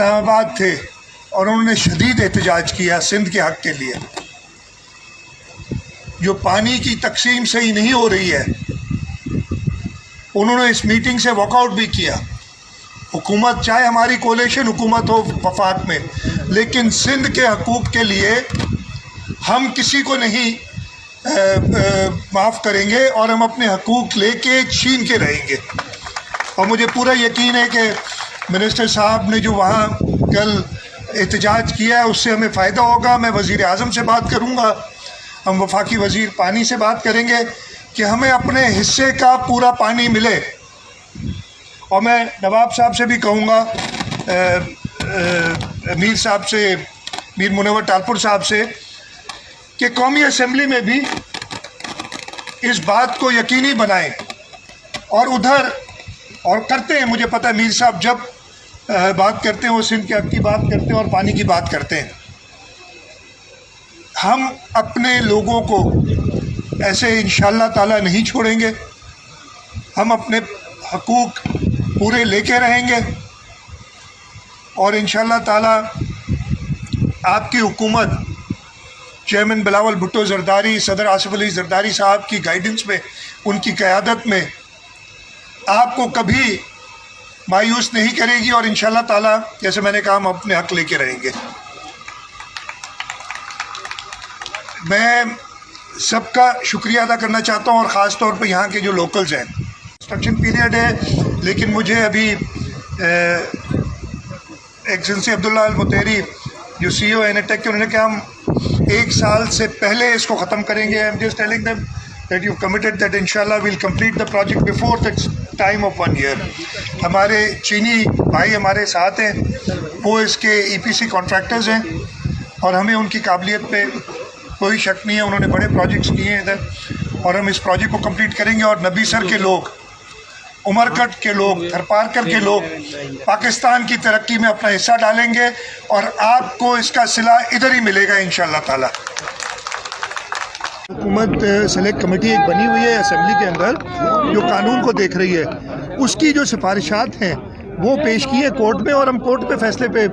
اسلام آباد تھے اور انہوں نے شدید احتجاج کیا سندھ کے حق کے لیے. جو پانی کی تقسیم صحیح نہیں ہو رہی ہے انہوں نے اس میٹنگ سے واک آؤٹ بھی کیا. حکومت چاہے ہماری کولیشن حکومت ہو وفاق میں، لیکن سندھ کے حقوق کے لیے ہم کسی کو نہیں معاف کریں گے اور ہم اپنے حقوق لے کے چھین کے رہیں گے. اور مجھے پورا یقین ہے کہ منسٹر صاحب نے جو وہاں کل احتجاج کیا ہے اس سے ہمیں فائدہ ہوگا. میں وزیر اعظم سے بات کروں گا، ہم وفاقی وزیر پانی سے بات کریں گے کہ ہمیں اپنے حصے کا پورا پانی ملے. اور میں نواب صاحب سے بھی کہوں گا، میر صاحب سے، میر منور ٹالپور صاحب سے، کہ قومی اسمبلی میں بھی اس بات کو یقینی بنائیں. اور ادھر اور کرتے ہیں، مجھے پتہ ہے میر صاحب جب بات کرتے ہیں وہ سندھ کے حق کی بات کرتے ہیں اور پانی کی بات کرتے ہیں. ہم اپنے لوگوں کو ایسے انشاءاللہ تعالی نہیں چھوڑیں گے. ہم اپنے حقوق پورے لے کے رہیں گے اور انشاءاللہ تعالی آپ کی حکومت چیئرمین بلاول بھٹو زرداری، صدر آصف علی زرداری صاحب کی گائیڈنس میں، ان کی قیادت میں آپ کو کبھی مایوس نہیں کرے گی اور انشاءاللہ تعالی جیسے میں نے کہا ہم اپنے حق لے کے رہیں گے. میں سب کا شکریہ ادا کرنا چاہتا ہوں اور خاص طور پہ یہاں کے جو لوکلز ہیں. کنسٹرکشن پیریڈ ہے لیکن مجھے ابھی ایکسلنسی عبداللہ المطیری جو سی او اینیٹیک کے، انہوں نے کہا ہم 1 سال سے پہلے اس کو ختم کریں گے. I'm just telling them that you've committed that inshallah we'll complete the project before the time of 1 year. ہمارے چینی بھائی ہمارے ساتھ ہیں، وہ اس کے EPC کانٹریکٹرز ہیں اور ہمیں ان کی قابلیت پہ کوئی شک نہیں ہے. انہوں نے بڑے پروجیکٹس کیے ہیں ادھر اور ہم اس پروجیکٹ کو کمپلیٹ کریں گے. اور نبی سر کے لوگ، عمرکٹ کے لوگ، تھرپارکر کے لوگ پاکستان کی ترقی میں اپنا حصہ ڈالیں گے اور آپ کو اس کا صلہ ادھر ہی ملے گا انشاءاللہ تعالی. حکومت سلیکٹ کمیٹی ایک بنی ہوئی ہے اسمبلی کے اندر جو قانون کو دیکھ رہی ہے، اس کی جو سفارشات ہیں وہ پیش کی ہے کورٹ میں اور ہم کورٹ پہ فیصلے پہ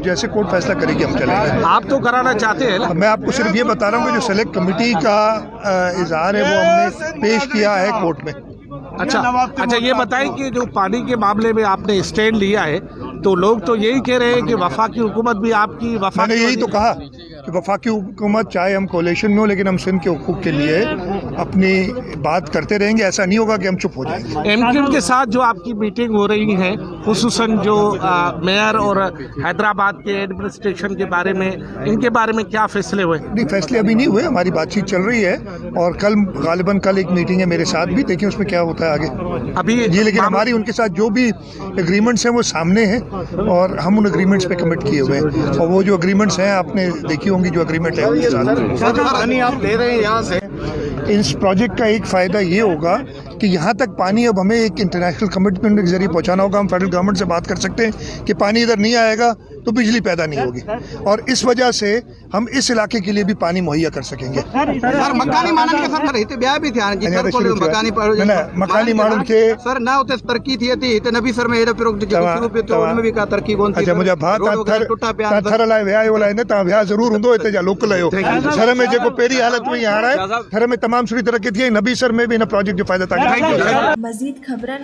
جیسے کورٹ فیصلہ کرے گی ہم چلیں گے. آپ تو کرانا چاہتے ہیں؟ میں آپ کو صرف یہ بتا رہا ہوں کہ جو سلیکٹ کمیٹی کا اظہار ہے وہ ہم نے پیش کیا ہے کورٹ میں. اچھا یہ بتائیں کہ جو پانی کے معاملے میں آپ نے اسٹینڈ لیا ہے تو لوگ تو یہی کہہ رہے ہیں کہ وفاقی حکومت بھی آپ کی میں نے یہی تو کہا کہ وفاقی حکومت چاہے ہم کولیشن میں ہو لیکن ہم سندھ کے حقوق کے لیے اپنی بات کرتے رہیں گے. ایسا نہیں ہوگا کہ ہم چپ ہو جائیں گے. ایم کیو کے ساتھ جو آپ کی میٹنگ ہو رہی ہے خصوصاً جو میئر اور حیدرآباد کے ایڈمنسٹریشن کے بارے میں، ان کے بارے میں کیا فیصلے ہوئے؟ نہیں، فیصلے ابھی نہیں ہوئے، ہماری بات چیت چل رہی ہے اور کل غالباً ایک میٹنگ ہے میرے ساتھ بھی، دیکھیں اس میں کیا ہوتا ہے آگے ابھی جی. لیکن ہماری ان کے ساتھ جو بھی اگریمنٹس ہیں وہ سامنے ہیں اور ہم ان اگریمنٹس پہ کمٹ کیے ہوئے ہیں اور وہ جو اگریمنٹس ہیں آپ نے دیکھی ہوں گی جو اگریمنٹ ہے ان کے ساتھ. آپ لے رہے ہیں یہاں سے اس پروجیکٹ کا ایک فائدہ یہ ہوگا کہ یہاں تک پانی اب ہمیں ایک انٹرنیشنل کمٹمنٹ کے ذریعے پہنچانا ہوگا. ہم فیڈرل گورنمنٹ سے بات کر سکتے ہیں کہ پانی ادھر نہیں آئے گا تو بجلی پیدا نہیں ہوگی اور اس وجہ سے ہم اس علاقے کے لیے بھی پانی مہیا کر سکیں گے. مکانی ماڈل کے سر رہتے بیاہ بھی تھے مکانی ماڈل کے سر نہ ہوتے ترقی تھی تے نبی سر میں ایڈا پروجیکٹ شروع پہ تو ان میں بھی کا ترقی کون تھی. اچھا مجھے بات تھر لائے ویا ولا نے تا ویا ضرور ہوندو تے جا لوکل ہے سر میں جو پہلی حالت میں آ رہا ہے تھر میں تمام سری ترقی تھی نبی سر میں بھی ان پروجیکٹ جو فائدہ تھا. مزید خبرن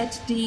HD.